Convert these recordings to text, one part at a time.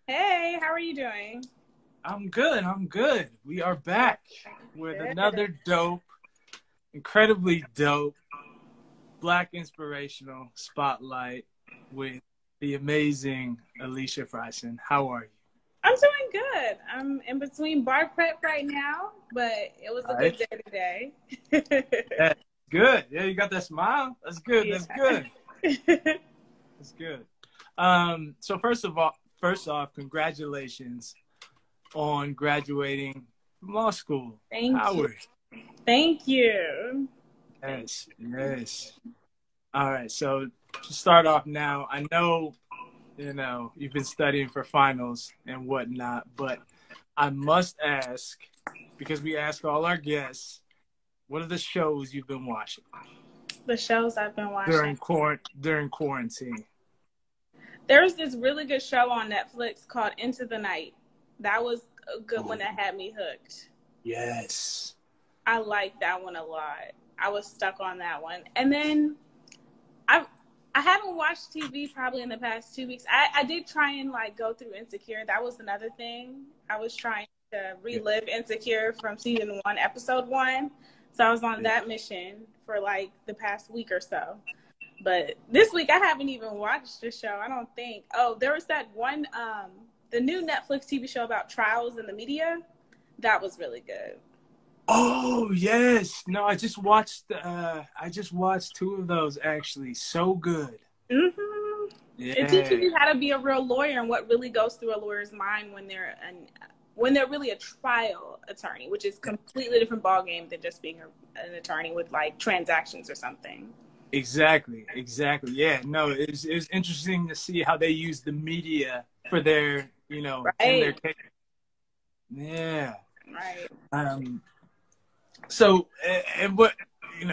Hey, how are you doing? I'm good. I'm good. We are back with Good. another dope, incredibly dope Black Inspirational Spotlight with the amazing Alicia Frison. How are you? I'm doing good. I'm in between bar prep right now, but it was a All good right. day today. That's good. Yeah, you got that smile. That's good. Yeah. That's good. That's good. So first off, congratulations on graduating from law school, Thank you. Howard. Thank you. Thank Yes, yes. All right, so to start off now, I know, you've been studying for finals and whatnot, but I must ask, because we ask all our guests, what are the shows you've been watching the shows I've been watching. during quarantine? There's this really good show on Netflix called Into the Night. That was a good one Oh, that had me hooked. yes. I liked that one a lot. I was stuck on that one. And then I I haven't watched TV probably in the past 2 weeks. I did try and like go through Insecure. That was another thing. I was trying to Yeah, relive Insecure from season 1, episode 1. So I was on yeah. that mission for like the past week or so. But this week I haven't even watched the show. I don't think. Oh, there was that one the new Netflix TV show about trials in the media. That was really good. Oh, yes. No, I just watched two of those actually. So good. Hmm. It teaches Yeah, you how to be a real lawyer and what really goes through a lawyer's mind when they're really a trial attorney, which is completely different ballgame than just being an attorney with like transactions or something. exactly. Exactly. Yeah, no, it was interesting to see how they use the media for their, in their Right, case. Yeah. right. Um, so, and what,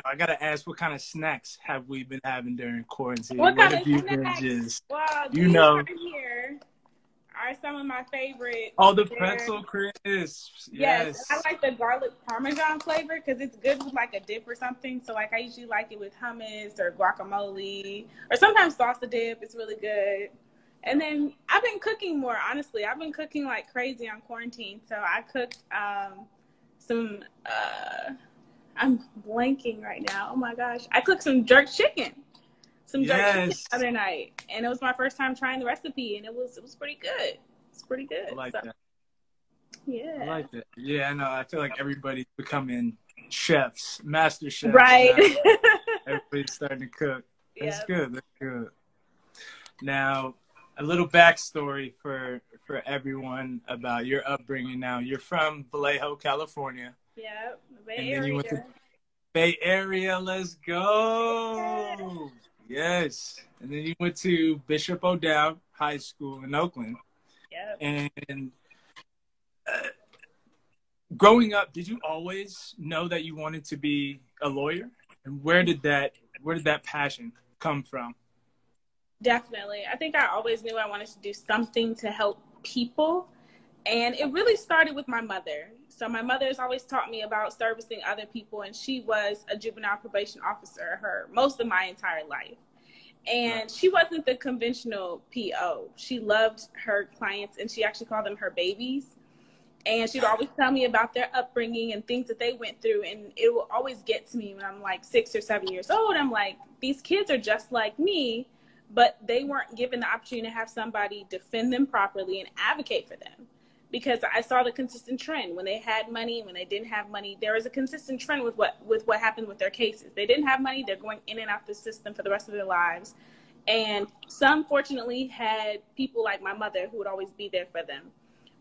I gotta ask, what kind of snacks have we been having during quarantine? What What kind have of you been snacks? just, Well, you these know, right here are some of my favorites. all the They're, pretzel crisps? yes, and I Yes. like the garlic parmesan flavor because it's good with like a dip or something. So like I usually like it with hummus or guacamole or sometimes salsa dip. It's really good. And then I've been cooking more, honestly. I've been cooking like crazy on quarantine. So I cooked some, I'm blanking right now. Oh my gosh. I cooked some jerk chicken Yes. the other night. And it was my first time trying the recipe and it was pretty good. It's pretty I good. like So that. I yeah. like that. Yeah, I know. I feel like everybody's becoming chefs, master chefs Right. now. Everybody's starting to cook. That's Yeah. good. That's good. Now, a little backstory for everyone about your upbringing. Now, you're from Vallejo, California, Yeah. The Bay and then you went to Area. Bay Area. Let's Yeah. go. Yes. And then you went to Bishop O'Dowd High School in Oakland. Yep. And uh, growing up, did you always know that you wanted to be a lawyer? And where did that passion come from? Definitely. I think I always knew I wanted to do something to help people. And it really started with my mother. So my mother has always taught me about servicing other people, and she was a juvenile probation officer her most of my entire life. Right. And she wasn't the conventional PO. She loved her clients, and she actually called them her babies. And she'd always tell me about their upbringing and things that they went through. And it will always get to me when I'm like 6 or 7 years old. I'm like, these kids are just like me, but they weren't given the opportunity to have somebody defend them properly and advocate for them. Because I saw the consistent trend when they had money, when they didn't have money, there was a consistent trend with what happened with their cases. They didn't have money, they're going in and out the system for the rest of their lives. And some fortunately had people like my mother who would always be there for them.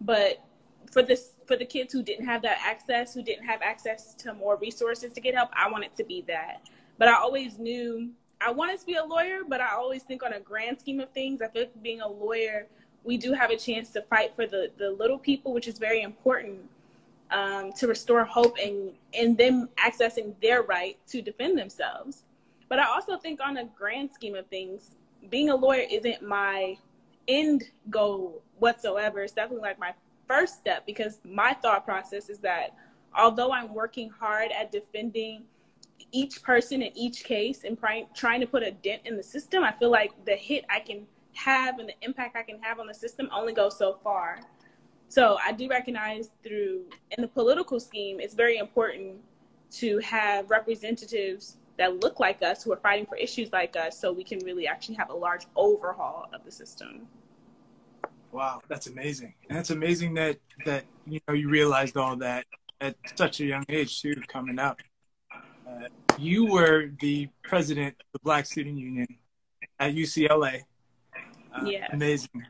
But for the kids who didn't have that access, who didn't have access to more resources to get help, I wanted to be that. But I always knew I wanted to be a lawyer, but I always think on a grand scheme of things, I feel like being a lawyer, we do have a chance to fight for the little people, which is very important, to restore hope and them accessing their right to defend themselves. But I also think on a grand scheme of things, being a lawyer isn't my end goal whatsoever. It's definitely like my first step, because my thought process is that although I'm working hard at defending each person in each case and trying to put a dent in the system, I feel like the hit I can have and the impact I can have on the system only goes so far. So I do recognize in the political scheme, it's very important to have representatives that look like us, who are fighting for issues like us, so we can really actually have a large overhaul of the system. Wow, that's amazing. And it's amazing that you realized all that at such a young age too, coming up. You were the president of the Black Student Union at UCLA. Yes. Amazing.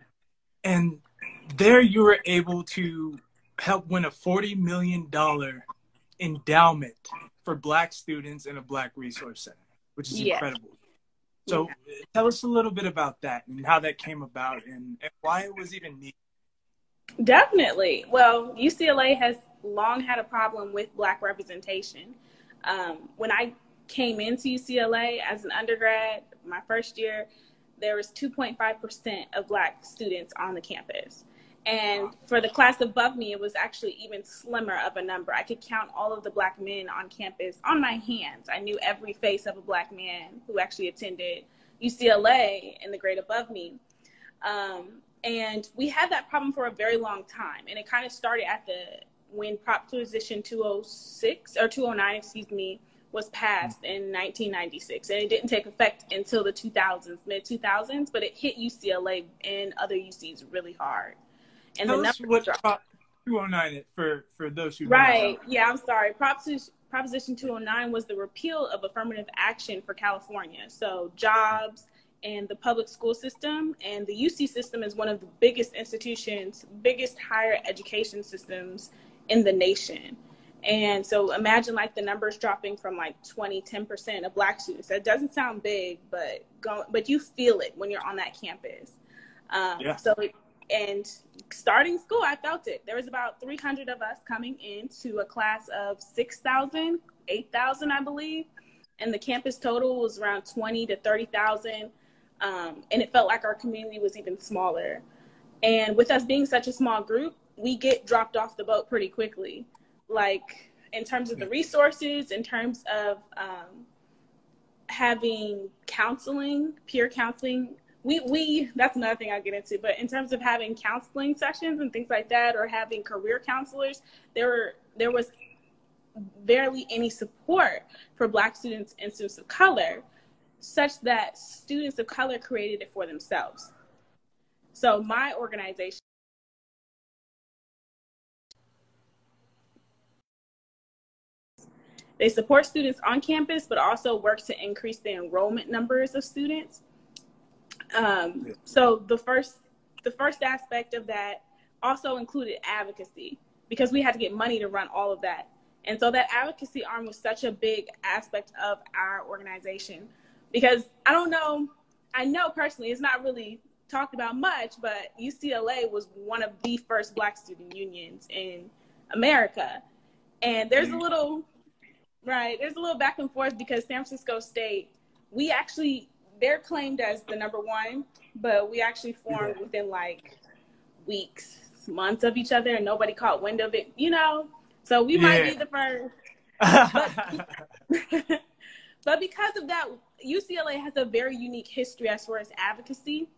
And there you were able to help win a $40 million endowment for Black students in a Black resource center, which is incredible. So tell us a little bit about that and how that came about and why it was even needed. Definitely. Well, UCLA has long had a problem with Black representation. When I came into UCLA as an undergrad, my first year, there was 2.5% of Black students on the campus. And for the class above me, it was actually even slimmer of a number. I could count all of the Black men on campus on my hands. I knew every face of a Black man who actually attended UCLA in the grade above me. And we had that problem for a very long time. And it kind of started when Proposition 206 or 209, excuse me, was passed in 1996. And it didn't take effect until the 2000s, mid 2000s, but it hit UCLA and other UCs really hard. And tell us what Prop 209 is for those who don't know. Yeah, I'm sorry. Proposition 209 was the repeal of affirmative action for California. So jobs and the public school system, and the UC system is one of the biggest institutions, biggest higher education systems in the nation. And so imagine like the numbers dropping from like 10% of Black students. That doesn't sound big, but you feel it when you're on that campus. And starting school, I felt it. There was about 300 of us coming into a class of 6,000, 8,000, I believe. And the campus total was around 20 to 30,000. And it felt like our community was even smaller. And with us being such a small group, we get dropped off the boat pretty quickly. Like in terms of the resources, in terms of having counseling, peer counseling, that's another thing I'll get into, but in terms of having counseling sessions and things like that, or having career counselors, there was barely any support for Black students and students of color, such that students of color created it for themselves. So my organization, they support students on campus, but also work to increase the enrollment numbers of students. So the first aspect of that also included advocacy, because we had to get money to run all of that. And so that advocacy arm was such a big aspect of our organization, because I know personally it's not really talked about much, but UCLA was one of the first Black student unions in America. And there's a little back and forth, because San Francisco State, they're claimed as the number one, but we actually formed within like weeks, months of each other, and nobody caught wind of it, So we might be the first. But because of that, UCLA has a very unique history as far as advocacy.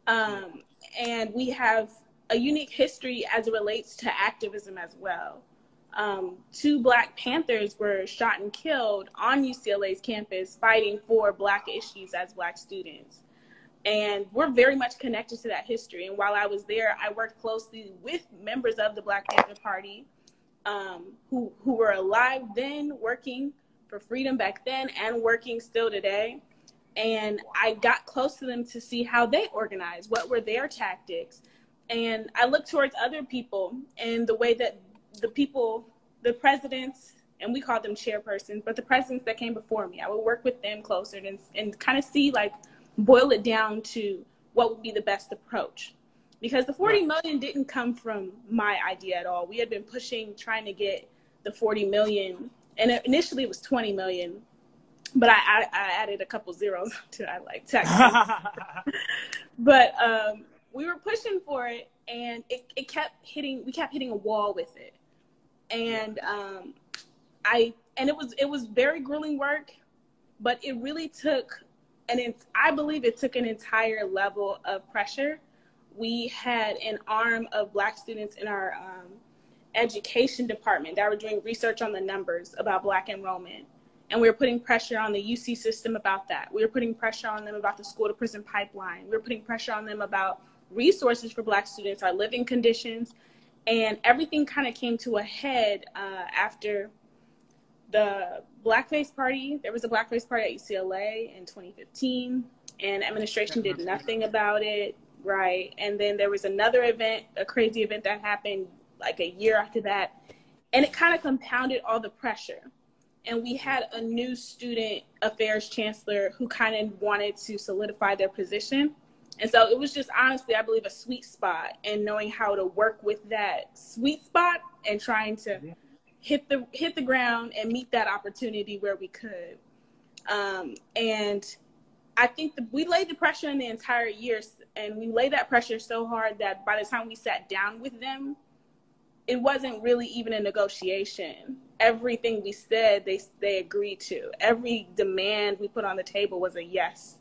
And we have a unique history as it relates to activism as well. 2 Black Panthers were shot and killed on UCLA's campus fighting for Black issues as Black students. And we're very much connected to that history. And while I was there, I worked closely with members of the Black Panther Party who were alive then, working for freedom back then and working still today. And I got close to them to see how they organized, what were their tactics. And I looked towards other people and the way that the presidents, and we call them chairpersons, but the presidents that came before me, I would work with them closer and kind of see, like, boil it down to what would be the best approach. Because the 40 million didn't come from my idea at all. We had been trying to get the 40 million, and initially it was 20 million, but I added a couple zeros to tax. But we were pushing for it, and we kept hitting a wall with it. And it was very grueling work, but it really took I believe it took an entire level of pressure. We had an arm of Black students in our education department that were doing research on the numbers about Black enrollment. And we were putting pressure on the UC system about that. We were putting pressure on them about the school to prison pipeline. We were putting pressure on them about resources for Black students, our living conditions. And everything kind of came to a head after the Blackface Party. There was a Blackface Party at UCLA in 2015, and administration did nothing about it, right? And then there was another event, a crazy event that happened like a year after that, and it kind of compounded all the pressure. And we had a new student affairs chancellor who kind of wanted to solidify their position. And so it was just honestly, I believe, a sweet spot, and knowing how to work with that sweet spot and trying to hit the ground and meet that opportunity where we could. And I think we laid the pressure in the entire year, and we laid that pressure so hard that by the time we sat down with them, it wasn't really even a negotiation. Everything we said, they agreed to. Every demand we put on the table was a yes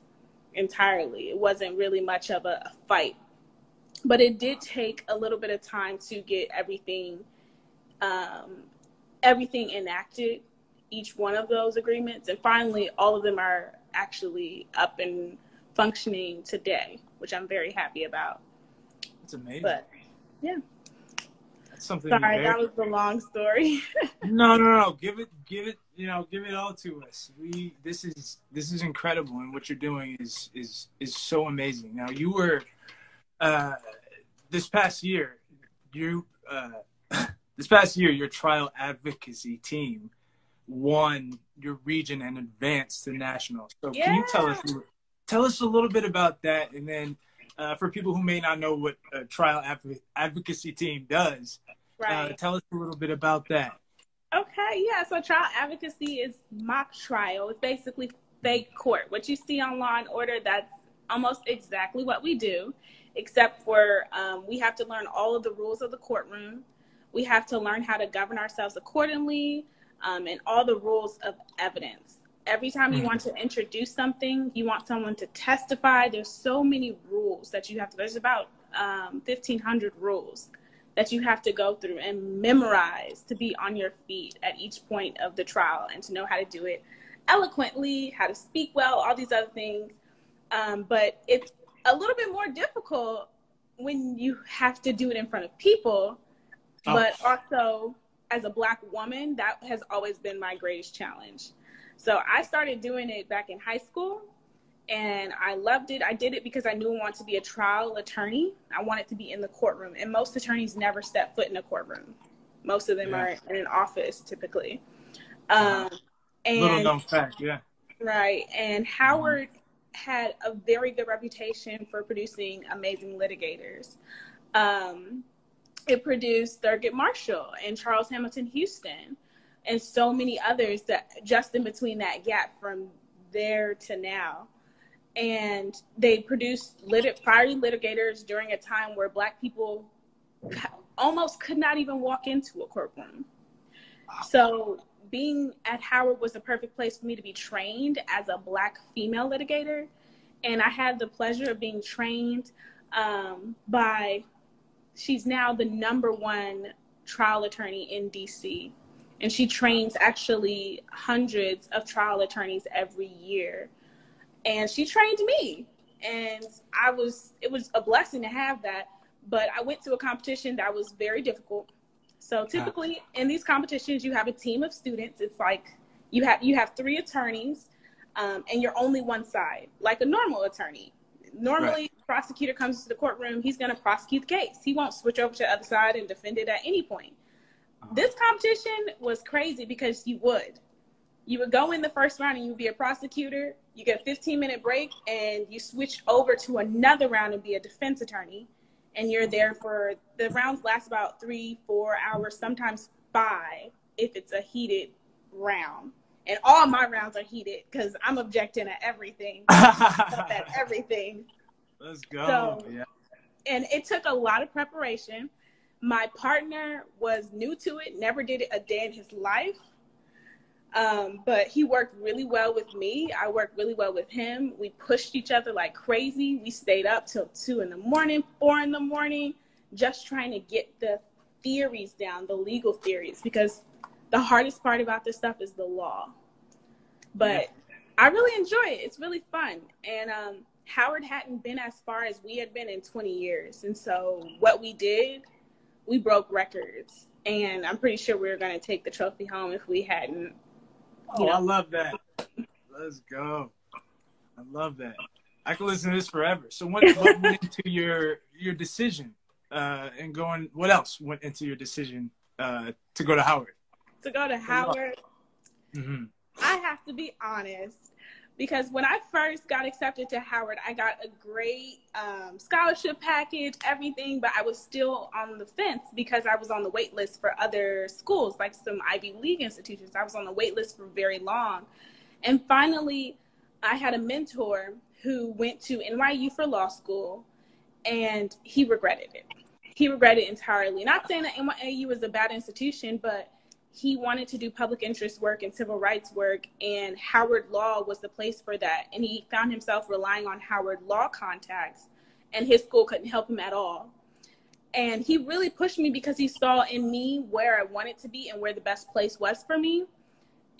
entirely. It wasn't really much of a fight. But it did take a little bit of time to get everything enacted, each one of those agreements. And finally, all of them are actually up and functioning today, which I'm very happy about. That's amazing. But, yeah. Something that was the long story. No. Give it all to us. This is incredible, and what you're doing is so amazing. Now, you were this past year, your trial advocacy team won your region and advanced to national. So can you tell us a little bit about that, and then for people who may not know what a trial advocacy team does, tell us a little bit about that. Okay, yeah. So trial advocacy is mock trial. It's basically fake court. What you see on Law and Order, that's almost exactly what we do, except for we have to learn all of the rules of the courtroom. We have to learn how to govern ourselves accordingly, and all the rules of evidence. Every time you want to introduce something, you want someone to testify, there's so many rules that you have to, there's about 1,500 rules that you have to go through and memorize to be on your feet at each point of the trial, and to know how to do it eloquently, how to speak well, all these other things. But it's a little bit more difficult when you have to do it in front of people. But also, as a Black woman, that has always been my greatest challenge. So I started doing it back in high school, and I loved it. I did it because I knew I wanted to be a trial attorney. I wanted to be in the courtroom, and most attorneys never step foot in a courtroom. Most of them are in an office, typically. And little known fact, right. And Howard had a very good reputation for producing amazing litigators. It produced Thurgood Marshall and Charles Hamilton Houston, and so many others that just in between that gap from there to now. And they produced fiery litigators during a time where Black people almost could not even walk into a courtroom. So being at Howard was the perfect place for me to be trained as a Black female litigator. And I had the pleasure of being trained she's now the #1 trial attorney in DC. And she trains actually hundreds of trial attorneys every year. And she trained me, and it was a blessing to have that. But I went to a competition that was very difficult. So typically in these competitions, you have a team of students. It's like you have 3 attorneys, and you're only one side, like a normal attorney. Normally, the prosecutor comes to the courtroom, he's going to prosecute the case. He won't switch over to the other side and defend it at any point. This competition was crazy because you would go in the first round and you would be a prosecutor. You get a 15-minute break and you switch over to another round and be a defense attorney. And you're there for, the rounds last about 3-4 hours, sometimes 5 if it's a heated round. And all my rounds are heated because I'm objecting at everything. Everything. Let's go. So, and it took a lot of preparation. My partner was new to it, never did it a day in his life. But he worked really well with me. I worked really well with him. We pushed each other like crazy. We stayed up till 2 in the morning, 4 in the morning, just trying to get the theories down, the legal theories, because the hardest part about this stuff is the law. But I really enjoy it. It's really fun. And Howard hadn't been as far as we had been in 20 years. And so what we did, we broke records. And I'm pretty sure we were going to take the trophy home if we hadn't. Oh, I love that. Let's go. I love that. I can listen to this forever. So what went into your decision and going, what else went into your decision to go to Howard? To go to Howard, I have to be honest, because when I first got accepted to Howard, I got a great scholarship package, everything, but I was still on the fence because I was on the wait list for other schools, like some Ivy League institutions. I was on the wait list for very long. And finally, I had a mentor who went to NYU for law school, and he regretted it. He regretted it entirely. Not saying that NYU was a bad institution, but he wanted to do public interest work and civil rights work, and Howard Law was the place for that. And he found himself relying on Howard Law contacts, and his school couldn't help him at all. And he really pushed me because he saw in me where I wanted to be and where the best place was for me.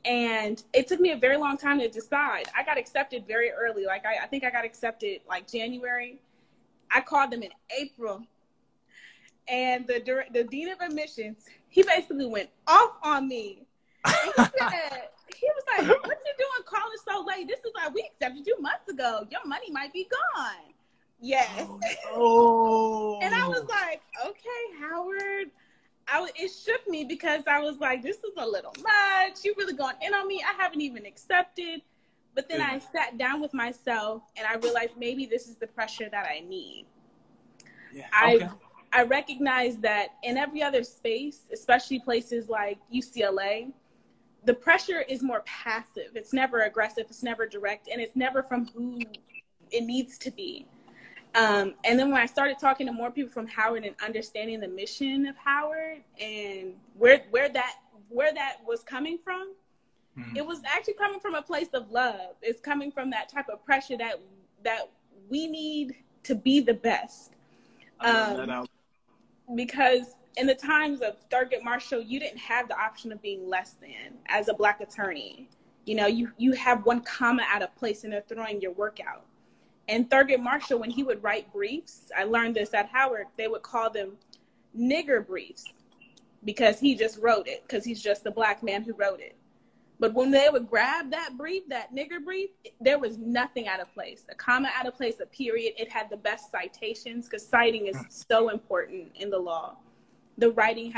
And it took me a very long time to decide. I got accepted very early. Like I think I got accepted like January. I called them in April. And the dean of admissions, he basically went off on me. And he was like, what you doing calling so late? This is like, we accepted you months ago. Your money might be gone. Yes. Oh. And I was like, okay, Howard. It shook me because I was like, this is a little much. You really going in on me? I haven't even accepted. But then I sat down with myself and I realized maybe this is the pressure that I need. Yeah. I recognize that in every other space, especially places like UCLA, the pressure is more passive. It's never aggressive. It's never direct. And it's never from who it needs to be. And then when I started talking to more people from Howard and understanding the mission of Howard and where that was coming from, it was actually coming from a place of love. It's coming from that type of pressure that we need to be the best. Because in the times of Thurgood Marshall, you didn't have the option of being less than as a Black attorney. You know, you have one comma out of place and they're throwing your work out. And Thurgood Marshall, when he would write briefs, I learned this at Howard, they would call them nigger briefs because he just wrote it, because he's just the Black man who wrote it. But when they would grab that brief, that nigger brief, there was nothing out of place. A comma out of place, a period. It had the best citations because citing is so important in the law. The writing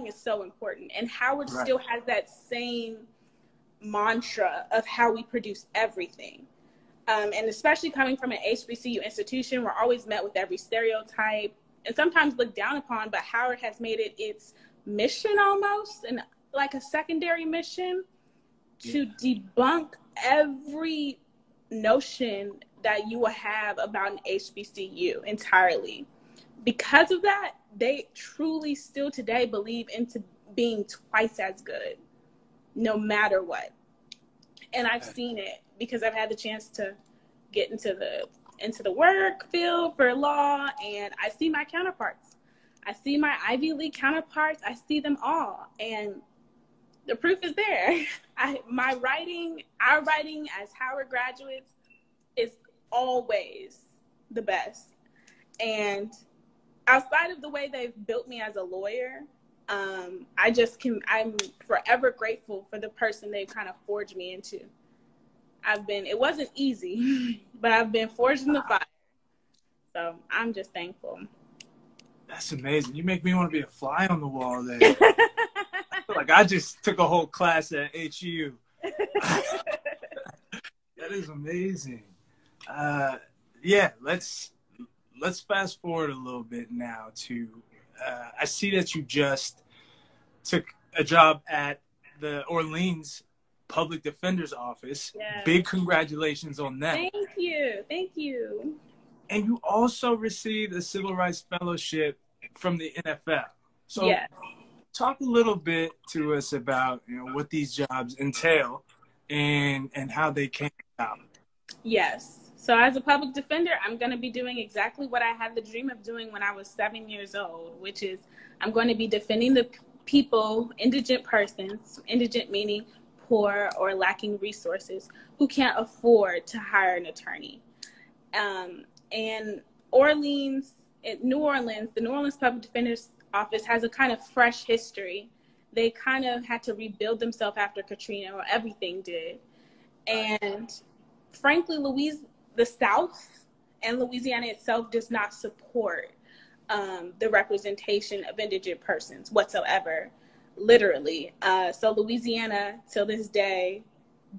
is so important. And Howard still has that same mantra of how we produce everything. And especially coming from an HBCU institution, we're always met with every stereotype and sometimes looked down upon, but Howard has made it its mission almost, and like a secondary mission to debunk every notion that you will have about an HBCU entirely. Because of that, they truly still today believe into being twice as good, no matter what. And I've seen it because I've had the chance to get into the work field for law, and I see my counterparts. I see my Ivy League counterparts. I see them all, and the proof is there. Our writing as Howard graduates is always the best. And outside of the way they've built me as a lawyer, I'm forever grateful for the person they've kind of forged me into. It wasn't easy, but I've been forged in the fire. So I'm just thankful. That's amazing. You make me want to be a fly on the wall there. I feel like I just took a whole class at HU. That is amazing. Let's fast forward a little bit now to, I see that you just took a job at the Orleans Public Defender's Office. Yeah. Big congratulations on that. Thank you. And you also received a Civil Rights Fellowship from the NFL. So talk a little bit to us about, what these jobs entail and how they came about. Yes. So as a public defender, I'm going to be doing exactly what I had the dream of doing when I was 7 years old, which is I'm going to be defending the people, indigent persons, indigent meaning poor or lacking resources, who can't afford to hire an attorney. And New Orleans, the New Orleans Public Defender's Office has a kind of fresh history. They kind of had to rebuild themselves after Katrina, or everything did. And frankly, the South and Louisiana itself does not support the representation of indigent persons whatsoever, literally. So Louisiana, till this day,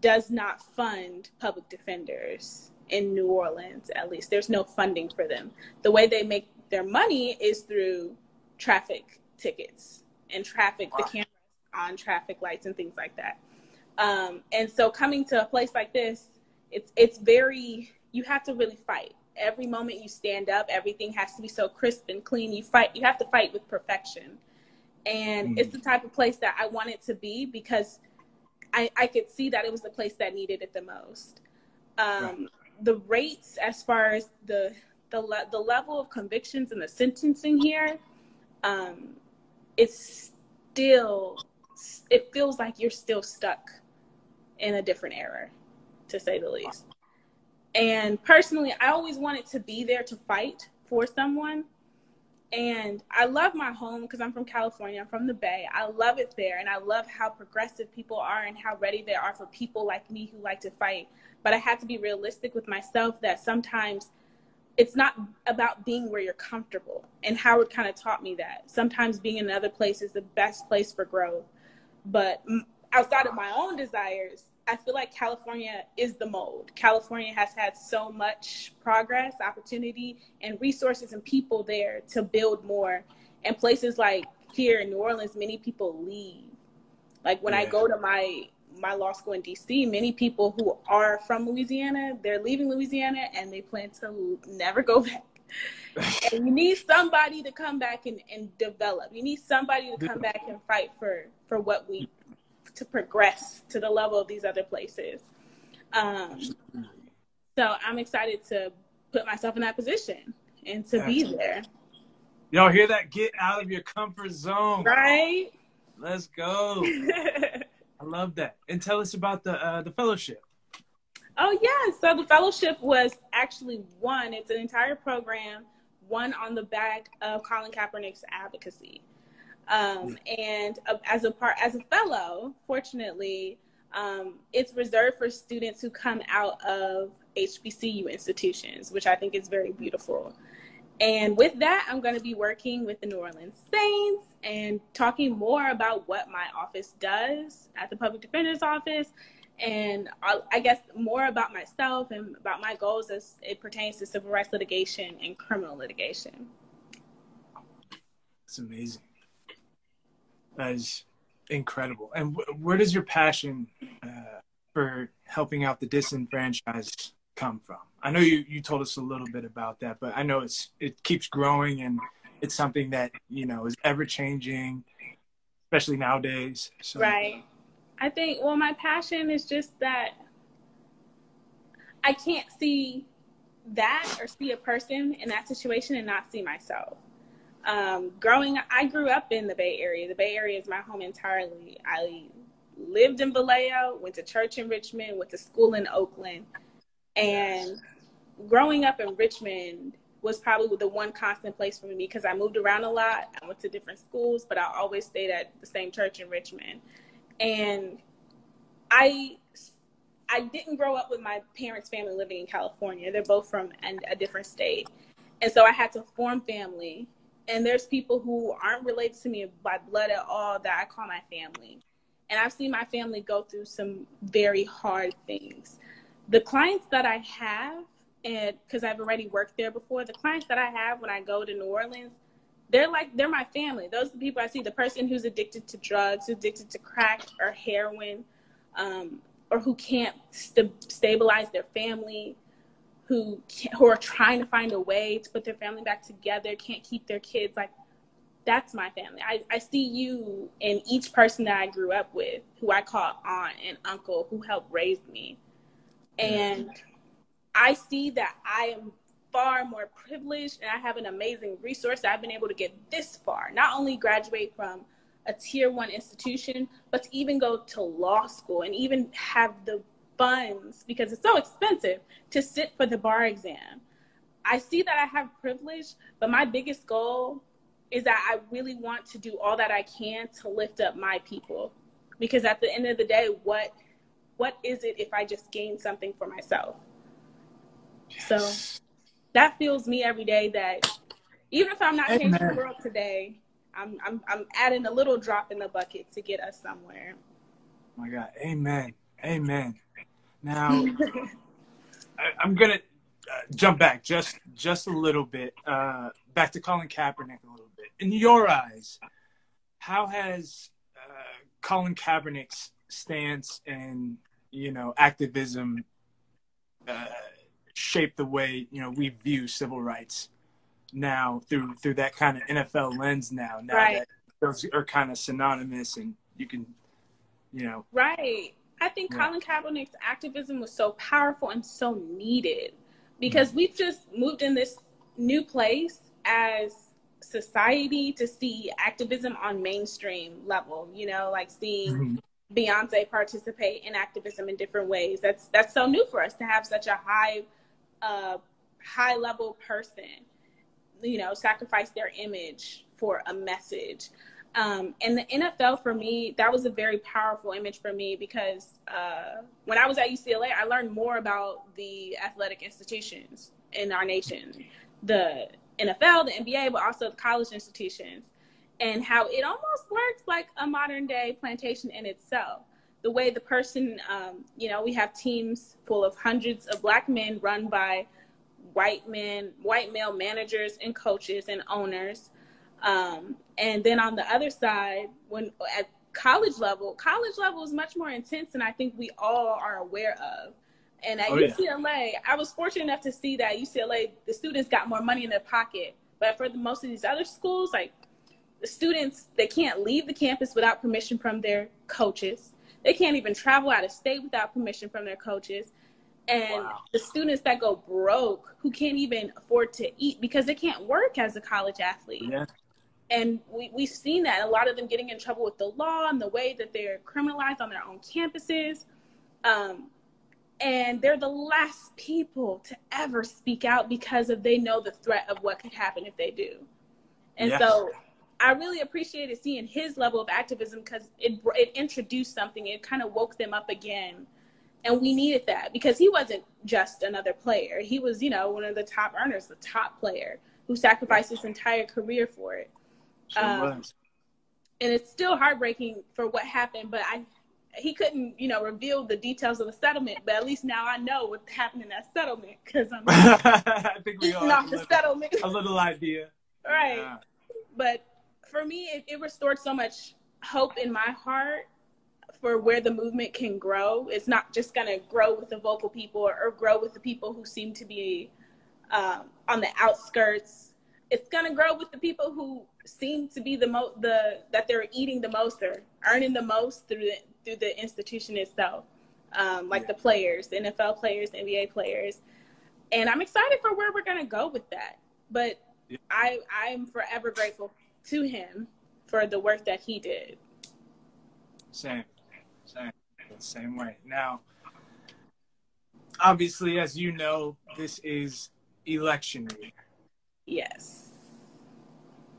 does not fund public defenders in New Orleans, at least. There's no funding for them. The way they make their money is through traffic tickets and the cameras on traffic lights and things like that. And so coming to a place like this, it's very, you have to really fight. Every moment you stand up, everything has to be so crisp and clean. You have to fight with perfection. And it's the type of place that I want it to be, because I could see that it was the place that needed it the most. The rates, as far as the level of convictions and the sentencing here, it feels like you're still stuck in a different era, to say the least. And personally, I always wanted to be there to fight for someone. And I love my home because I'm from California. I'm from the Bay. I love it there. And I love how progressive people are and how ready they are for people like me who like to fight. But I have to be realistic with myself that sometimes it's not about being where you're comfortable. And Howard kind of taught me that. Sometimes being in another place is the best place for growth. But outside of my own desires, I feel like California is the mold. California has had so much progress, opportunity, and resources and people there to build more. And places like here in New Orleans, many people leave. Like when I go to my law school in DC, many people who are from Louisiana, they're leaving Louisiana and they plan to never go back. And you need somebody to come back and develop. You need somebody to come back and fight for what to progress to the level of these other places. So I'm excited to put myself in that position and to be there. Y'all hear that? Get out of your comfort zone. Right? Let's go. I love that. And tell us about the fellowship. Oh, yeah. So the fellowship was actually it's an entire program, one on the back of Colin Kaepernick's Advocacy. And as a fellow, fortunately, it's reserved for students who come out of HBCU institutions, which I think is very beautiful. And with that, I'm going to be working with the New Orleans Saints and talking more about what my office does at the Public Defender's Office, and I guess more about myself and about my goals as it pertains to civil rights litigation and criminal litigation. That's amazing. That is incredible. And where does your passion for helping out the disenfranchised come from? I know you told us a little bit about that, but I know it keeps growing and it's something that, is ever changing, especially nowadays. So. Right. I think, my passion is just that I can't see that or see a person in that situation and not see myself. I grew up in the Bay Area. The Bay Area is my home entirely. I lived in Vallejo, went to church in Richmond, went to school in Oakland. And growing up in Richmond was probably the one constant place for me because I moved around a lot. I went to different schools, but I always stayed at the same church in Richmond. And I didn't grow up with my parents' family living in California. They're both from a different state. And so I had to form family. And there's people who aren't related to me by blood at all that I call my family. And I've seen my family go through some very hard things. The clients that I have, and because I've already worked there before, the clients that I have when I go to New Orleans, they're my family. Those are the people I see. The person who's addicted to drugs, addicted to crack or heroin, or who can't stabilize their family, who are trying to find a way to put their family back together, can't keep their kids. Like, that's my family. I see you in each person that I grew up with, who I call aunt and uncle, who helped raise me. And I see that I am far more privileged and I have an amazing resource that I've been able to get this far. Not only graduate from a tier 1 institution, but to even go to law school and even have the funds, because it's so expensive, to sit for the bar exam. I see that I have privilege, but my biggest goal is that I really want to do all that I can to lift up my people. Because at the end of the day, what is it if I just gain something for myself? Yes. So that fuels me every day, that even if I'm not changing the world today, I'm adding a little drop in the bucket to get us somewhere. Oh my God. Amen. Amen. Now, I'm going to jump back just a little bit, back to Colin Kaepernick a little bit. In your eyes, how has Colin Kaepernick's stance and, activism shaped the way, we view civil rights now through that kind of NFL lens now right. that those are kind of synonymous and you can, Right. I think Colin Kaepernick's activism was so powerful and so needed, because we've just moved in this new place as society to see activism on mainstream level, like seeing Beyonce participate in activism in different ways. That's so new for us to have such a high level person, sacrifice their image for a message. And the NFL, for me, that was a very powerful image for me, because when I was at UCLA, I learned more about the athletic institutions in our nation, the NFL, the NBA, but also the college institutions, and how it almost works like a modern day plantation in itself. The way the person, we have teams full of hundreds of Black men run by white male managers and coaches and owners. And then on the other side, when at college level is much more intense than I think we all are aware of. And at UCLA, I was fortunate enough to see that UCLA, the students got more money in their pocket. But for most of these other schools, like the students, they can't leave the campus without permission from their coaches. They can't even travel out of state without permission from their coaches. And the students that go broke, who can't even afford to eat because they can't work as a college athlete. Yeah. And we've seen that, a lot of them getting in trouble with the law and the way that they're criminalized on their own campuses. And they're the last people to ever speak out because they know the threat of what could happen if they do. And so I really appreciated seeing his level of activism, because it introduced something. It kind of woke them up again. And we needed that, because he wasn't just another player. He was, one of the top earners, the top player who sacrificed his entire career for it. And it's still heartbreaking for what happened, but he couldn't, reveal the details of the settlement. But at least now I know what happened in that settlement, because I'm I think we eating off the settlement. A little idea. Right. Yeah. But for me, it restored so much hope in my heart for where the movement can grow. It's not just going to grow with the vocal people or grow with the people who seem to be on the outskirts. It's going to grow with the people who seem to be that they're eating the most or earning the most through the institution itself, like the players, the NFL players, the NBA players. And I'm excited for where we're going to go with that. But I'm forever grateful to him for the work that he did. Same way. Now, obviously, as you know, this is election year. Yes.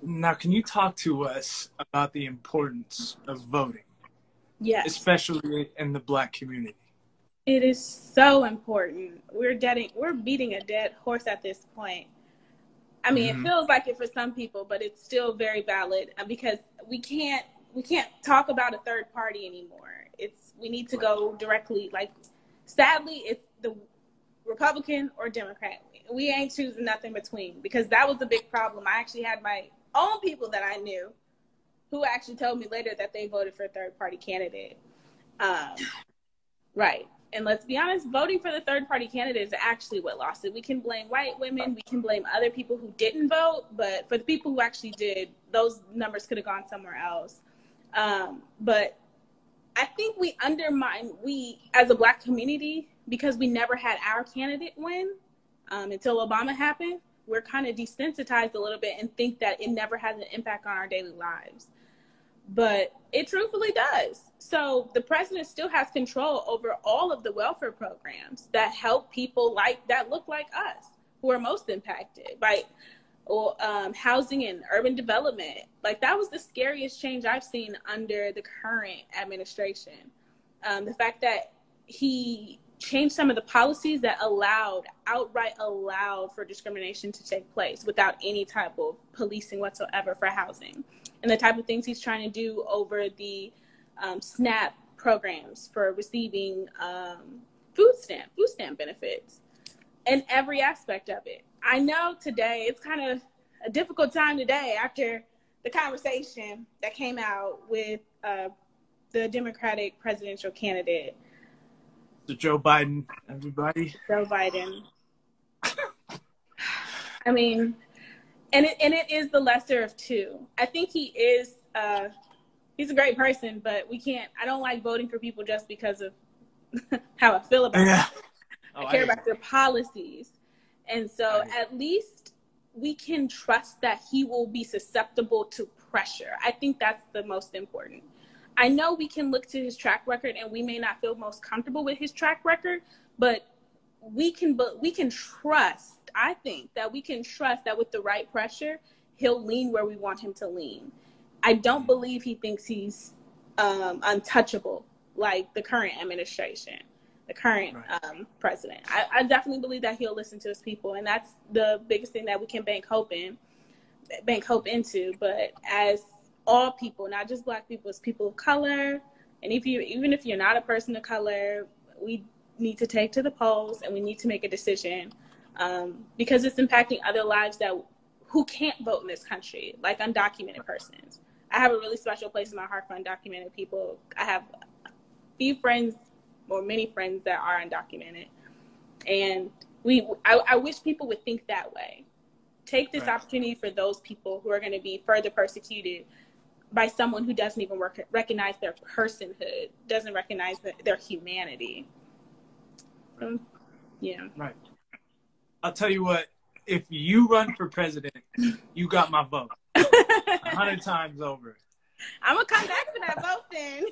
Now, can you talk to us about the importance of voting? Yes. Especially in the Black community. It is so important. We're beating a dead horse at this point. I mean, it feels like it for some people, but it's still very valid, because we can't talk about a third party anymore. We need to go directly, sadly, it's the Republican or Democrat. We ain't choosing nothing between, because that was a big problem. I actually had my own people that I knew who actually told me later that they voted for a third party candidate. Right. And let's be honest, voting for the third party candidate is actually what lost it. We can blame white women, we can blame other people who didn't vote, but for the people who actually did, those numbers could have gone somewhere else. But I think we as a Black community, because we never had our candidate win until Obama happened, we're kind of desensitized a little bit and think that it never has an impact on our daily lives. But it truthfully does. So the president still has control over all of the welfare programs that help people that look like us, who are most impacted by housing and urban development. Like, that was the scariest change I've seen under the current administration. The fact that he changed some of the policies that outright allowed for discrimination to take place without any type of policing whatsoever for housing. And the type of things he's trying to do over the SNAP programs for receiving food stamp benefits, and every aspect of it. I know today it's kind of a difficult time today after the conversation that came out with the Democratic presidential candidate. So Joe Biden, everybody. Joe Biden. I mean, and it is the lesser of two. I think he is, he's a great person, but I don't like voting for people just because of how I feel about them. I care about their policies. And so at least we can trust that he will be susceptible to pressure. I think that's the most important. I know we can look to his track record and we may not feel most comfortable with his track record, but we can trust, I think that we can trust that with the right pressure, he'll lean where we want him to lean. I don't believe he thinks he's untouchable like the current administration, the current president. I definitely believe that he'll listen to his people, and that's the biggest thing that we can bank hope into. But as all people, not just Black people, as people of color, and even if you're not a person of color, we need to take to the polls and we need to make a decision, because it's impacting other lives who can't vote in this country, like undocumented persons. I have a really special place in my heart for undocumented people. I have a few friends, or many friends, that are undocumented, and I wish people would think that way. Take this opportunity for those people who are going to be further persecuted by someone who doesn't even recognize their personhood, doesn't recognize their humanity. Yeah. Right. I'll tell you what, if you run for president, you got my vote 100 times over. I'm going to come back for that vote then.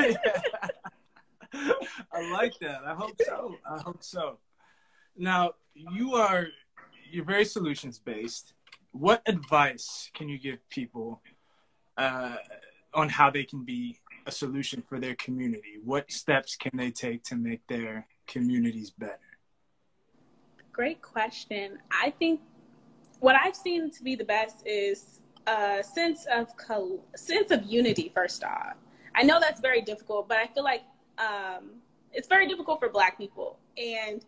Yeah. I like that. I hope so. Now, you're very solutions based. What advice can you give people on how they can be a solution for their community? What steps can they take to make their communities better? Great question. I think what I've seen to be the best is a sense of unity, first off. I know that's very difficult, but I feel like it's very difficult for Black people. And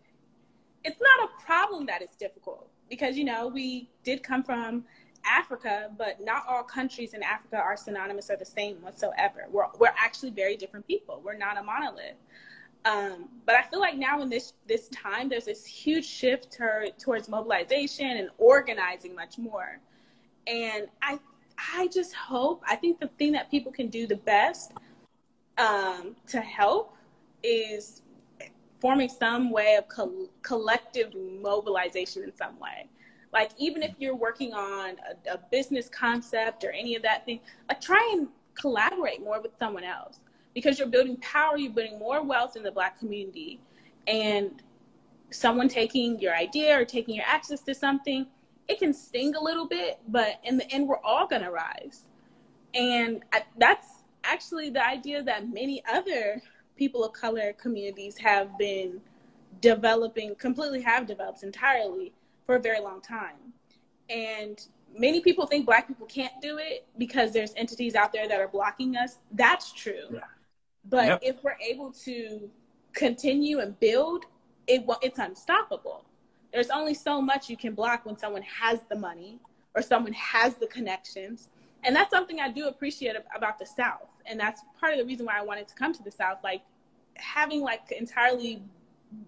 it's not a problem that it's difficult, because, we did come from Africa, but not all countries in Africa are synonymous or the same whatsoever. We're actually very different people. We're not a monolith. But I feel like now in this time, there's this huge shift towards mobilization and organizing much more. And I just hope, I think the thing that people can do the best to help is forming some way of collective mobilization in some way. Like, even if you're working on a business concept or any of that thing, try and collaborate more with someone else, because you're building power, you're building more wealth in the Black community. And someone taking your idea or taking your access to something, it can sting a little bit, but in the end, we're all going to rise. And that's actually the idea that many other people of color communities have been developed entirely for a very long time. And many people think Black people can't do it because there's entities out there that are blocking us. That's true. Yeah. But if we're able to continue and build, it's unstoppable. There's only so much you can block when someone has the money or someone has the connections. And that's something I do appreciate about the South. And that's part of the reason why I wanted to come to the South. Like, having like entirely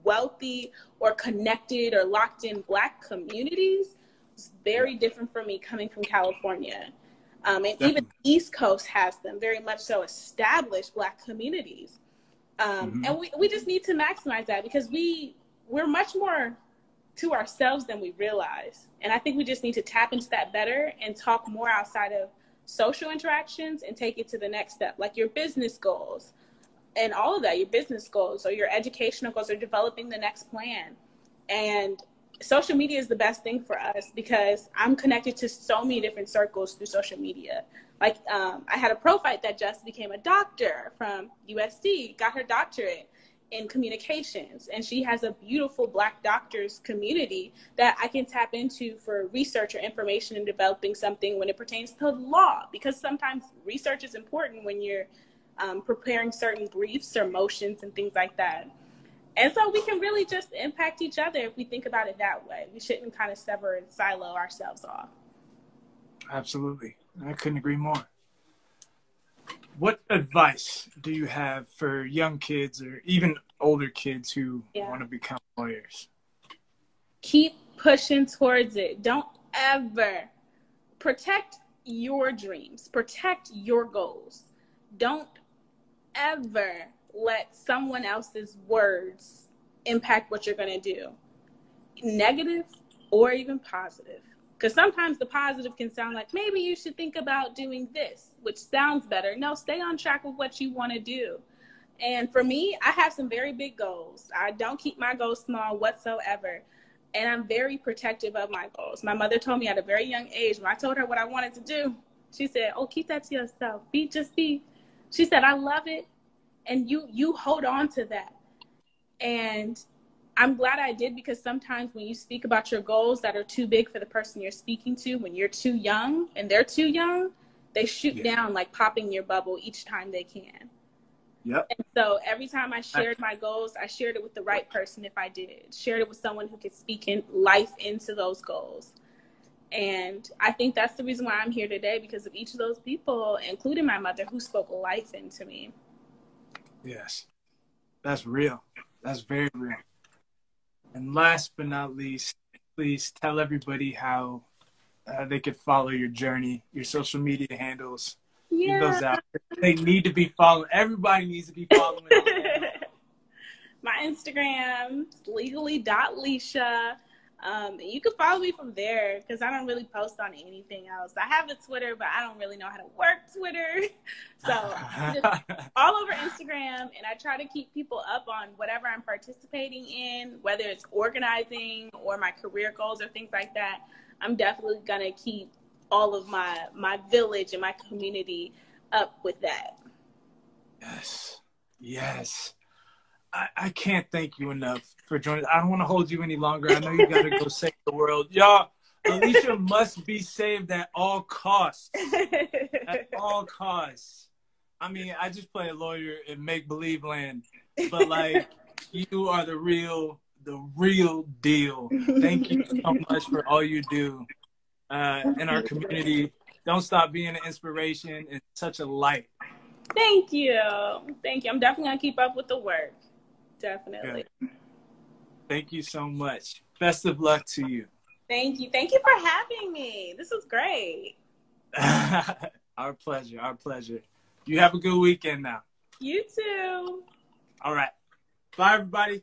wealthy or connected or locked in Black communities is very different for me coming from California. And even the East Coast has them, very much so established Black communities. And we just need to maximize that, because we're much more to ourselves than we realize. And I think we just need to tap into that better and talk more outside of social interactions and take it to the next step, like your business goals and all of that, your business goals or your educational goals, or developing the next plan. And social media is the best thing for us, because I'm connected to so many different circles through social media. Like I had a pro fight that just became a doctor from USC, got her doctorate in communications, and she has a beautiful Black doctors community that I can tap into for research or information and developing something when it pertains to law, because sometimes research is important when you're preparing certain briefs or motions and things like that. And so we can really just impact each other if we think about it that way. We shouldn't kind of sever and silo ourselves off. Absolutely. I couldn't agree more. What advice do you have for young kids or even older kids who want to become lawyers? Keep pushing towards it. Don't ever protect your dreams. Protect your goals. Don't ever let someone else's words impact what you're going to do, negative or even positive. Because sometimes the positive can sound like, maybe you should think about doing this, which sounds better. No, stay on track with what you want to do. And for me, I have some very big goals. I don't keep my goals small whatsoever. And I'm very protective of my goals. My mother told me at a very young age, when I told her what I wanted to do, she said, oh, keep that to yourself. Just be. She said, I love it. And you hold on to that. And I'm glad I did, because sometimes when you speak about your goals that are too big for the person you're speaking to, when you're too young and they're too young, they shoot down like popping your bubble each time they can. Yep. And so every time I shared my goals, I shared it with the right person if I did. Shared it with someone who could speak in life into those goals. And I think that's the reason why I'm here today, because of each of those people, including my mother, who spoke life into me. Yes. That's real. That's very real. And last but not least, please tell everybody how they could follow your journey, your social media handles. Yeah. Get those out. They need to be following. Everybody needs to be following. My Instagram, legally.Alicia. You can follow me from there, because I don't really post on anything else. I have a Twitter, but I don't really know how to work Twitter. So I'm just all over Instagram, and I try to keep people up on whatever I'm participating in, whether it's organizing or my career goals or things like that. I'm definitely going to keep all of my village and my community up with that. Yes. Yes. I can't thank you enough for joining. I don't want to hold you any longer. I know you got to go save the world. Y'all, Alicia must be saved at all costs. At all costs. I mean, I just play a lawyer in make-believe land. But, like, you are the real deal. Thank you so much for all you do in our community. Don't stop being an inspiration and such a light. Thank you. Thank you. I'm definitely going to keep up with the work. Definitely. Good. Thank you so much. Best of luck to you. Thank you. Thank you for having me. This was great. Our pleasure. Our pleasure. You have a good weekend now. You too. All right. Bye, everybody.